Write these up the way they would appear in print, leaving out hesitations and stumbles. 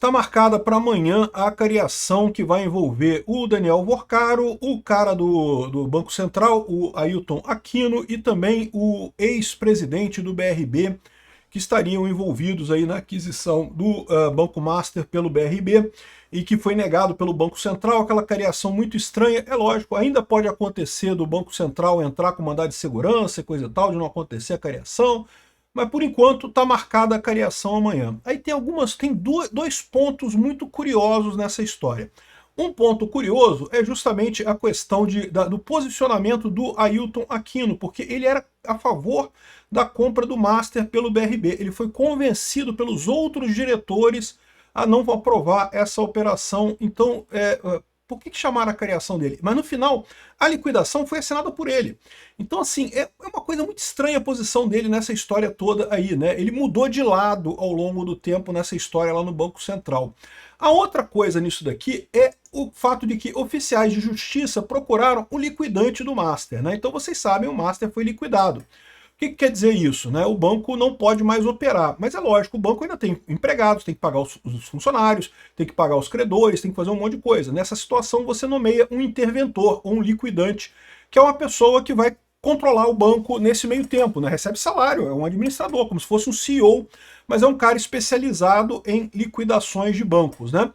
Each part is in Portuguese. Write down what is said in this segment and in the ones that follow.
Está marcada para amanhã a cariação que vai envolver o Daniel Worcaro, o cara do Banco Central, o Ailton Aquino, e também o ex-presidente do BRB, que estariam envolvidos aí na aquisição do Banco Master pelo BRB, e que foi negado pelo Banco Central, aquela cariação muito estranha. É lógico, ainda pode acontecer do Banco Central entrar com mandado de segurança e coisa e tal, de não acontecer a cariação, mas por enquanto está marcada a cariação amanhã. Aí tem dois pontos muito curiosos nessa história. Um ponto curioso é justamente a questão do posicionamento do Ailton Aquino, porque ele era a favor da compra do Master pelo BRB. Ele foi convencido pelos outros diretores a não aprovar essa operação. Então, por que chamaram a cariação dele? Mas no final, a liquidação foi assinada por ele. Então, assim, é uma coisa muito estranha a posição dele nessa história toda aí, né? Ele mudou de lado ao longo do tempo nessa história lá no Banco Central. A outra coisa nisso daqui é o fato de que oficiais de justiça procuraram o liquidante do Master, né? Então vocês sabem, o Master foi liquidado. O que quer dizer isso? Né? O banco não pode mais operar. Mas é lógico, o banco ainda tem empregados, tem que pagar os funcionários, tem que pagar os credores, tem que fazer um monte de coisa. Nessa situação você nomeia um interventor ou um liquidante, que é uma pessoa que vai controlar o banco nesse meio tempo, né? Recebe salário, é um administrador, como se fosse um CEO, mas é um cara especializado em liquidações de bancos, né?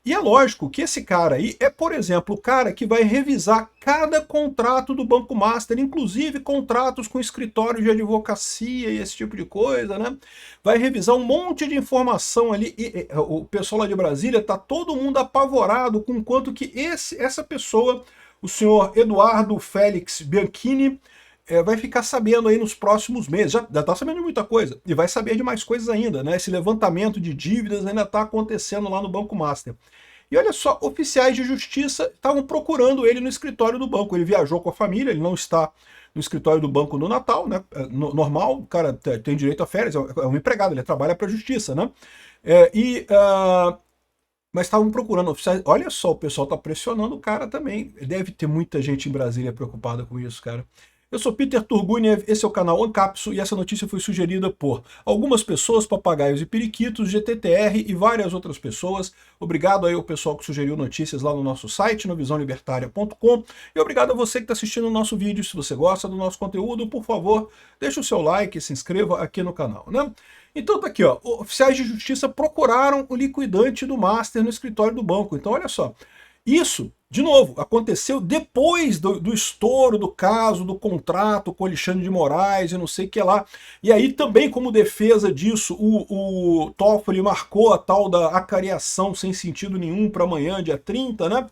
E é lógico que esse cara aí é, por exemplo, o cara que vai revisar cada contrato do Banco Master, inclusive contratos com escritórios de advocacia e esse tipo de coisa, né? Vai revisar um monte de informação ali. E o pessoal lá de Brasília tá todo mundo apavorado com o quanto que essa pessoa, o senhor Eduardo Félix Bianchini, vai ficar sabendo aí nos próximos meses. Já está sabendo de muita coisa. E vai saber de mais coisas ainda, né? Esse levantamento de dívidas ainda está acontecendo lá no Banco Master. E olha só, oficiais de justiça estavam procurando ele no escritório do banco. Ele viajou com a família, ele não está no escritório do banco no Natal, né? Normal, o cara tem direito a férias, é um empregado, ele trabalha para a justiça, né? Mas estavam procurando oficiais. Olha só, o pessoal está pressionando o cara também. Deve ter muita gente em Brasília preocupada com isso, cara. Eu sou Peter Turguniev, esse é o canal Ancapsu e essa notícia foi sugerida por algumas pessoas, papagaios e periquitos, GTTR e várias outras pessoas. Obrigado aí ao pessoal que sugeriu notícias lá no nosso site, no visãolibertaria.com, e obrigado a você que está assistindo o nosso vídeo. Se você gosta do nosso conteúdo, por favor, deixe o seu like e se inscreva aqui no canal, né? Então tá aqui, ó, oficiais de justiça procuraram o liquidante do Master no escritório do banco. Então olha só, isso, de novo, aconteceu depois do estouro do caso, do contrato com Alexandre de Moraes e não sei o que lá. E aí também, como defesa disso, o Toffoli marcou a tal da acariação sem sentido nenhum para amanhã, dia 30, né?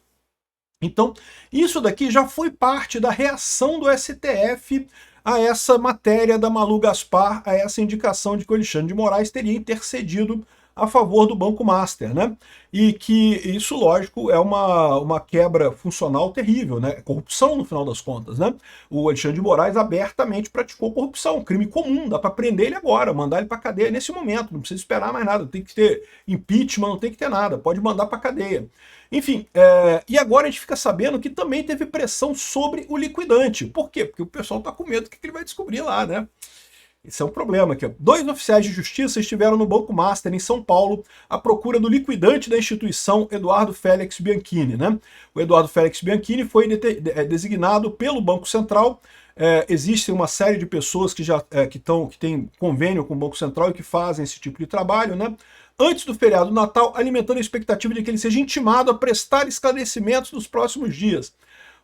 Então, isso daqui já foi parte da reação do STF a essa matéria da Malu Gaspar, a essa indicação de que o Alexandre de Moraes teria intercedido a favor do Banco Master, né? E que isso, lógico, é uma quebra funcional terrível, né? Corrupção, no final das contas, né? O Alexandre de Moraes abertamente praticou corrupção, crime comum, dá para prender ele agora, mandar ele para cadeia nesse momento, não precisa esperar mais nada, não tem que ter impeachment, não tem que ter nada, pode mandar para cadeia. Enfim, e agora a gente fica sabendo que também teve pressão sobre o liquidante. Por quê? Porque o pessoal está com medo do que ele vai descobrir lá, né? Isso é um problema aqui. 2 oficiais de justiça estiveram no Banco Master, em São Paulo, à procura do liquidante da instituição, Eduardo Félix Bianchini, né? O Eduardo Félix Bianchini foi designado pelo Banco Central. Existem uma série de pessoas que têm convênio com o Banco Central e que fazem esse tipo de trabalho, né? Antes do feriado do Natal, alimentando a expectativa de que ele seja intimado a prestar esclarecimentos nos próximos dias.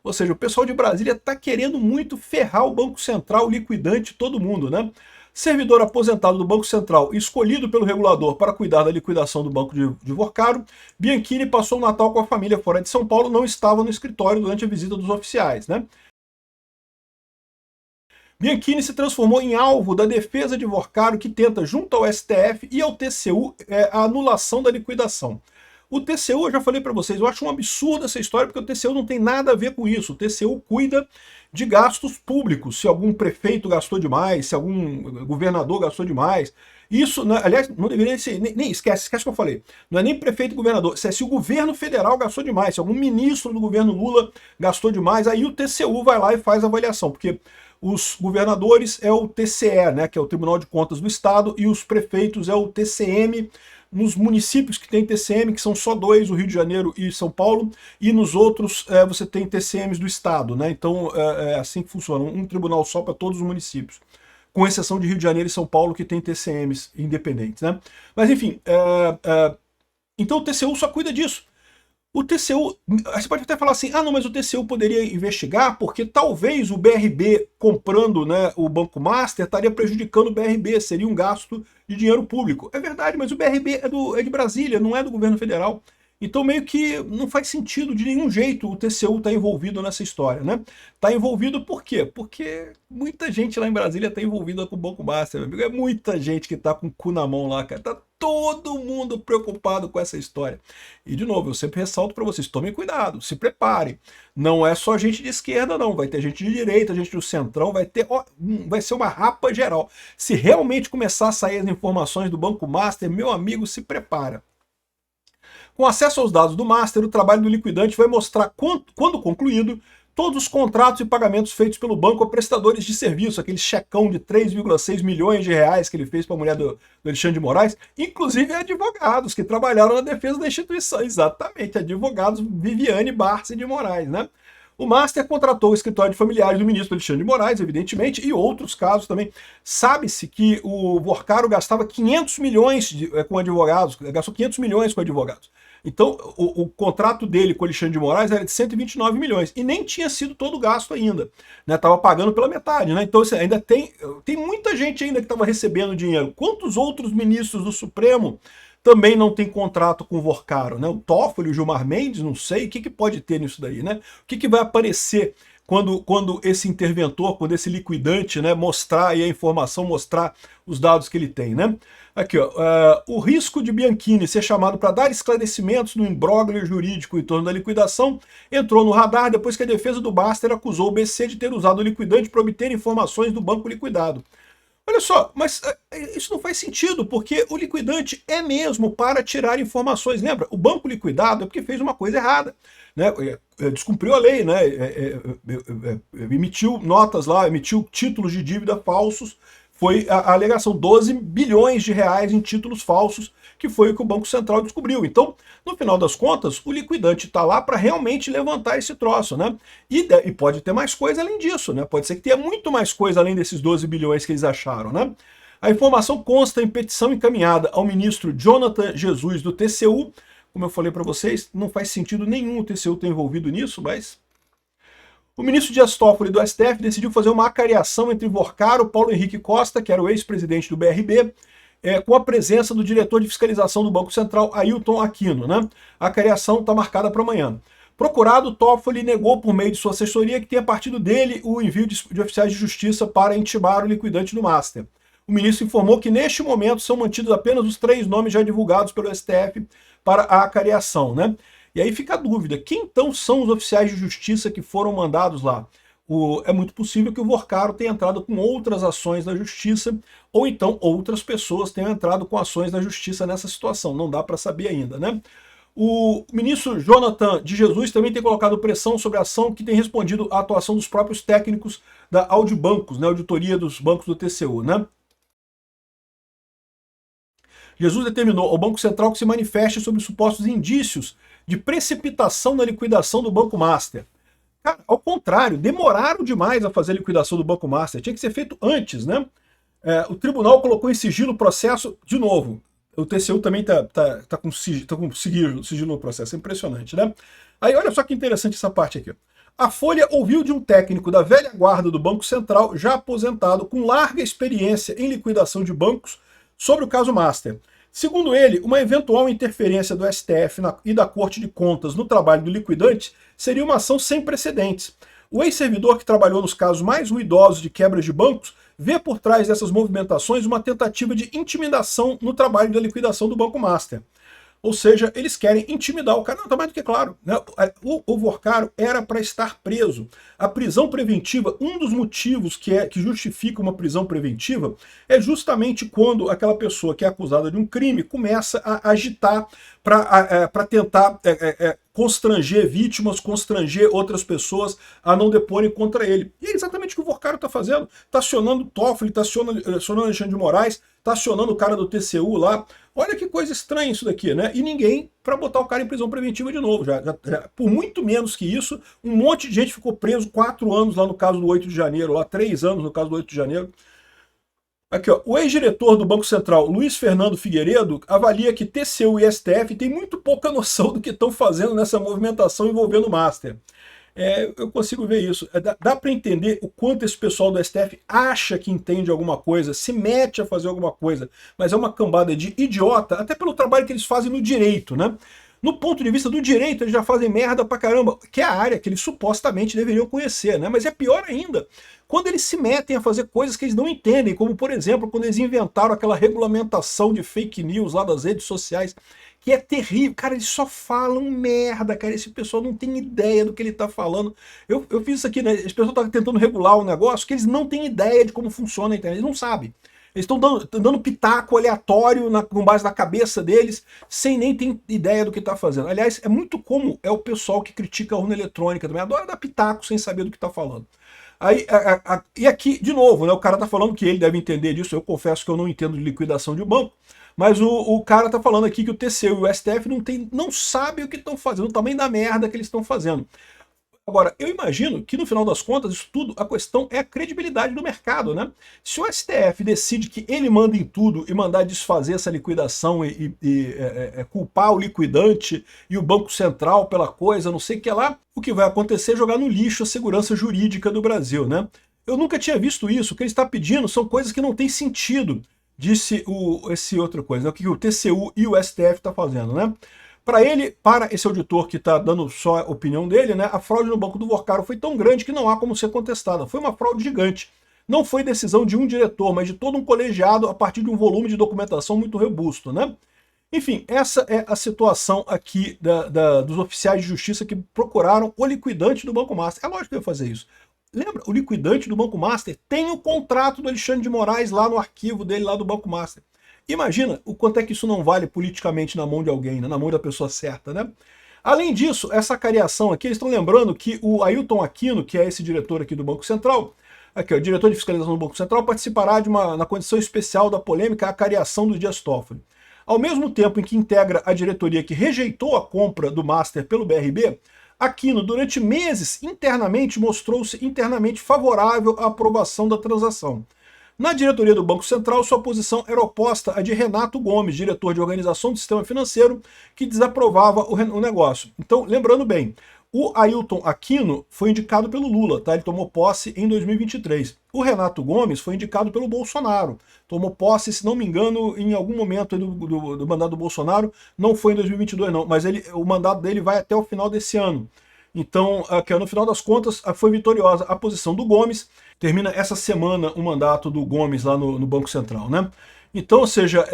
Ou seja, o pessoal de Brasília está querendo muito ferrar o Banco Central, o liquidante, todo mundo, né? Servidor aposentado do Banco Central, escolhido pelo regulador para cuidar da liquidação do Banco de Worcaro, Bianchini passou o Natal com a família fora de São Paulo, não estava no escritório durante a visita dos oficiais, né? Bianchini se transformou em alvo da defesa de Worcaro, que tenta, junto ao STF e ao TCU, a anulação da liquidação. O TCU, eu já falei para vocês, eu acho um absurdo essa história, porque o TCU não tem nada a ver com isso. O TCU cuida de gastos públicos, se algum prefeito gastou demais, se algum governador gastou demais. Isso, aliás, não deveria ser, nem esquece o que eu falei. Não é nem prefeito e governador, se o governo federal gastou demais, se algum ministro do governo Lula gastou demais, aí o TCU vai lá e faz a avaliação, porque os governadores é o TCE, né, que é o Tribunal de Contas do Estado, e os prefeitos é o TCM, nos municípios que tem TCM, que são só dois, o Rio de Janeiro e São Paulo, e nos outros você tem TCMs do estado, né? Então é assim que funciona, um tribunal só para todos os municípios, com exceção de Rio de Janeiro e São Paulo, que tem TCMs independentes, né? Mas enfim, então o TCU só cuida disso. O TCU, você pode até falar assim, ah não, mas o TCU poderia investigar porque talvez o BRB comprando, né, o Banco Master estaria prejudicando o BRB, seria um gasto de dinheiro público. É verdade, mas o BRB é de Brasília, não é do governo federal. Então meio que não faz sentido de nenhum jeito o TCU estar envolvido nessa história, né? Está envolvido por quê? Porque muita gente lá em Brasília está envolvida com o Banco Master, meu amigo. É muita gente que está com o cu na mão lá, cara. Tá todo mundo preocupado com essa história. E de novo, eu sempre ressalto para vocês, tomem cuidado, se preparem. Não é só gente de esquerda não, vai ter gente de direita, gente do centrão, vai ser uma rapa geral. Se realmente começar a sair as informações do Banco Master, meu amigo, se prepara. Com acesso aos dados do Master, o trabalho do liquidante vai mostrar, quando concluído, todos os contratos e pagamentos feitos pelo banco a prestadores de serviço, aquele checão de 3,6 milhões de reais que ele fez para a mulher do Alexandre de Moraes, inclusive advogados que trabalharam na defesa da instituição, exatamente, advogados Viviane Barça de Moraes, né? O Master contratou o escritório de familiares do ministro Alexandre de Moraes, evidentemente, e outros casos também. Sabe-se que o Vorcaro gastava 500 milhões com advogados, gastou 500 milhões com advogados. Então, o contrato dele com o Alexandre de Moraes era de 129 milhões, e nem tinha sido todo gasto ainda, né? Estava pagando pela metade, né? Então, assim, ainda tem muita gente ainda que estava recebendo dinheiro. Quantos outros ministros do Supremo também não tem contrato com o Vorcaro, né? O Toffoli, o Gilmar Mendes, não sei, o que pode ter nisso daí, né? O que vai aparecer quando esse interventor, quando esse liquidante, né, mostrar aí a informação, mostrar os dados que ele tem, né? Aqui, ó, o risco de Bianchini ser chamado para dar esclarecimentos no imbróglio jurídico em torno da liquidação entrou no radar depois que a defesa do Baster acusou o BC de ter usado o liquidante para obter informações do banco liquidado. Olha só, mas isso não faz sentido, porque o liquidante é mesmo para tirar informações. Lembra? O banco liquidado é porque fez uma coisa errada, né? Descumpriu a lei, né? Emitiu notas lá, emitiu títulos de dívida falsos. Foi a alegação, 12 bilhões de reais em títulos falsos, que foi o que o Banco Central descobriu. Então, no final das contas, o liquidante está lá para realmente levantar esse troço, né? E pode ter mais coisa além disso, né? Pode ser que tenha muito mais coisa além desses 12 bilhões que eles acharam, né? A informação consta em petição encaminhada ao ministro Jonathan Jesus do TCU. Como eu falei para vocês, não faz sentido nenhum o TCU ter envolvido nisso, mas o ministro Dias Toffoli do STF decidiu fazer uma acariação entre Vorcaro, Paulo Henrique Costa, que era o ex-presidente do BRB, com a presença do diretor de fiscalização do Banco Central, Ailton Aquino, né? A acariação está marcada para amanhã. Procurado, Toffoli negou por meio de sua assessoria que tenha partido dele o envio de oficiais de justiça para intimar o liquidante do Master. O ministro informou que neste momento são mantidos apenas os 3 nomes já divulgados pelo STF para a acariação, né? E aí fica a dúvida, quem então são os oficiais de justiça que foram mandados lá? É muito possível que o Vorcaro tenha entrado com outras ações na justiça, ou então outras pessoas tenham entrado com ações na justiça nessa situação, não dá para saber ainda, né? O ministro Jonathan de Jesus também tem colocado pressão sobre a ação que tem respondido à atuação dos próprios técnicos da Audibancos, né, auditoria dos bancos do TCU, né? Jesus determinou ao Banco Central que se manifeste sobre supostos indícios de precipitação na liquidação do Banco Master. Cara, ao contrário, demoraram demais a fazer a liquidação do Banco Master, tinha que ser feito antes, né? O tribunal colocou em sigilo o processo, de novo, o TCU também tá com sigilo no processo, é impressionante, né? Aí olha só que interessante essa parte aqui. A Folha ouviu de um técnico da velha guarda do Banco Central, já aposentado, com larga experiência em liquidação de bancos, sobre o caso Master. Segundo ele, uma eventual interferência do STF e da Corte de Contas no trabalho do liquidante seria uma ação sem precedentes. O ex-servidor que trabalhou nos casos mais ruidosos de quebras de bancos vê por trás dessas movimentações uma tentativa de intimidação no trabalho da liquidação do Banco Master. Ou seja, eles querem intimidar o cara. Não, tá mais do que claro, né? O Vorcaro era para estar preso. A prisão preventiva, um dos motivos que justifica uma prisão preventiva é justamente quando aquela pessoa que é acusada de um crime começa a agitar para tentar constranger vítimas, constranger outras pessoas a não deporem contra ele. E é exatamente o que o Vorcaro está fazendo. Está acionando o Toffoli, está acionando Alexandre de Moraes, está acionando o cara do TCU lá, Olha que coisa estranha isso daqui, né? E ninguém para botar o cara em prisão preventiva de novo. Por muito menos que isso, um monte de gente ficou preso 4 anos lá no caso do 8 de janeiro, lá 3 anos no caso do 8 de janeiro. Aqui, ó, o ex-diretor do Banco Central, Luiz Fernando Figueiredo, avalia que TCU e STF têm muito pouca noção do que estão fazendo nessa movimentação envolvendo o Master. Eu consigo ver isso. Dá para entender o quanto esse pessoal do STF acha que entende alguma coisa, se mete a fazer alguma coisa, mas é uma cambada de idiota, até pelo trabalho que eles fazem no direito, né? No ponto de vista do direito, eles já fazem merda pra caramba, que é a área que eles supostamente deveriam conhecer, né? Mas é pior ainda, quando eles se metem a fazer coisas que eles não entendem, como, por exemplo, quando eles inventaram aquela regulamentação de fake news lá das redes sociais, que é terrível. Cara, eles só falam merda, cara. Esse pessoal não tem ideia do que ele tá falando. Eu fiz isso aqui, né? As pessoas estão tentando regular um negócio que eles não têm ideia de como funciona a internet. Eles não sabem. Eles estão dando pitaco aleatório com base na cabeça deles, sem nem ter ideia do que está fazendo. Aliás, é muito como é o pessoal que critica a urna eletrônica também. Adora dar pitaco sem saber do que está falando. Aí, e aqui, de novo, né, o cara está falando que ele deve entender disso. Eu confesso que eu não entendo de liquidação de banco. Mas o cara está falando aqui que o TCU e o STF não sabem o que estão fazendo, o tamanho da merda que eles estão fazendo. Agora, eu imagino que no final das contas, isso tudo, a questão é a credibilidade do mercado, né? Se o STF decide que ele manda em tudo e mandar desfazer essa liquidação e culpar o liquidante e o Banco Central pela coisa, não sei o que lá, o que vai acontecer é jogar no lixo a segurança jurídica do Brasil, né? Eu nunca tinha visto isso. O que ele está pedindo são coisas que não têm sentido, disse esse outra coisa, né? O que o TCU e o STF está fazendo, né? Para esse auditor que está dando só a opinião dele, né, a fraude no Banco do Workaro foi tão grande que não há como ser contestada. Foi uma fraude gigante. Não foi decisão de um diretor, mas de todo um colegiado a partir de um volume de documentação muito robusto, né? Enfim, essa é a situação aqui dos oficiais de justiça que procuraram o liquidante do Banco Master. É lógico que eu ia fazer isso. Lembra, o liquidante do Banco Master tem o contrato do Alexandre de Moraes lá no arquivo dele, lá do Banco Master. Imagina o quanto é que isso não vale politicamente na mão de alguém, né? Na mão da pessoa certa, né? Além disso, essa cariação aqui, eles estão lembrando que o Ailton Aquino, que é esse diretor aqui do Banco Central, aqui, ó, diretor de fiscalização do Banco Central, participará na condição especial da polêmica a cariação do Dias Toffoli. Ao mesmo tempo em que integra a diretoria que rejeitou a compra do Master pelo BRB, Aquino, durante meses, internamente mostrou-se internamente favorável à aprovação da transação. Na diretoria do Banco Central, sua posição era oposta à de Renato Gomes, diretor de organização do sistema financeiro, que desaprovava o negócio. Então, lembrando bem, o Ailton Aquino foi indicado pelo Lula, tá? Ele tomou posse em 2023. O Renato Gomes foi indicado pelo Bolsonaro. Tomou posse, se não me engano, em algum momento do mandato do Bolsonaro. Não foi em 2022, não, mas o mandato dele vai até o final desse ano. Então, no final das contas, foi vitoriosa a posição do Gomes. Termina essa semana o mandato do Gomes lá no Banco Central, né? Então, ou seja,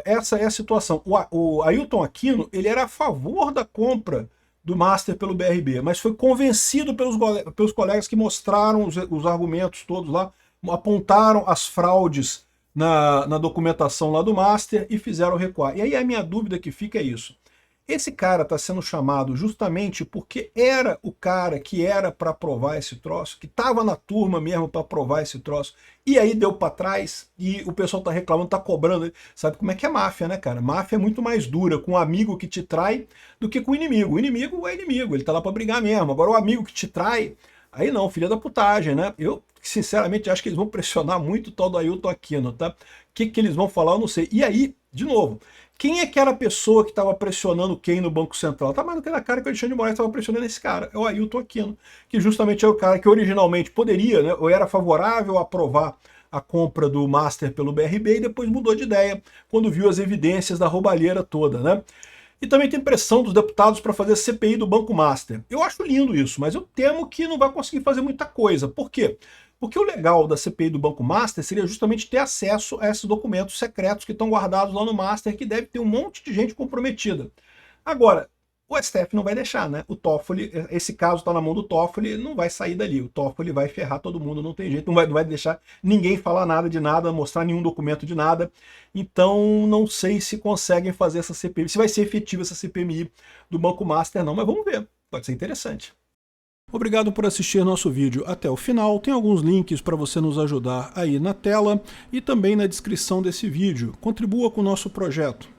essa é a situação. O Ailton Aquino, ele era a favor da compra do Master pelo BRB, mas foi convencido pelos colegas que mostraram os argumentos todos lá, apontaram as fraudes na documentação lá do Master e fizeram recuar. E aí a minha dúvida que fica é isso. Esse cara está sendo chamado justamente porque era o cara que era para aprovar esse troço, que estava na turma mesmo para aprovar esse troço, e aí deu para trás, e o pessoal está reclamando, está cobrando. Sabe como é que é máfia, né, cara? Máfia é muito mais dura com um amigo que te trai do que com o inimigo. O inimigo é inimigo, ele está lá para brigar mesmo. Agora o amigo que te trai, aí não, filha da putagem, né? Eu, sinceramente, acho que eles vão pressionar muito o tal do Ailton Aquino, tá? O que eles vão falar, eu não sei. E aí, de novo, quem é que era a pessoa que estava pressionando quem no Banco Central? Tá mais do que na cara que o Alexandre de Moraes estava pressionando esse cara. É o Ailton Aquino, que justamente é o cara que originalmente poderia, né, ou era favorável a aprovar a compra do Master pelo BRB e depois mudou de ideia quando viu as evidências da roubalheira toda, né? E também tem pressão dos deputados para fazer a CPI do Banco Master. Eu acho lindo isso, mas eu temo que não vai conseguir fazer muita coisa. Por quê? Porque o legal da CPI do Banco Master seria justamente ter acesso a esses documentos secretos que estão guardados lá no Master, que deve ter um monte de gente comprometida. Agora, o STF não vai deixar, né? O Toffoli, esse caso está na mão do Toffoli, não vai sair dali. O Toffoli vai ferrar todo mundo, não tem jeito, não vai deixar ninguém falar nada de nada, mostrar nenhum documento de nada. Então, não sei se conseguem fazer essa CPI, se vai ser efetiva essa CPMI do Banco Master não, mas vamos ver, pode ser interessante. Obrigado por assistir nosso vídeo até o final. Tem alguns links para você nos ajudar aí na tela e também na descrição desse vídeo. Contribua com o nosso projeto.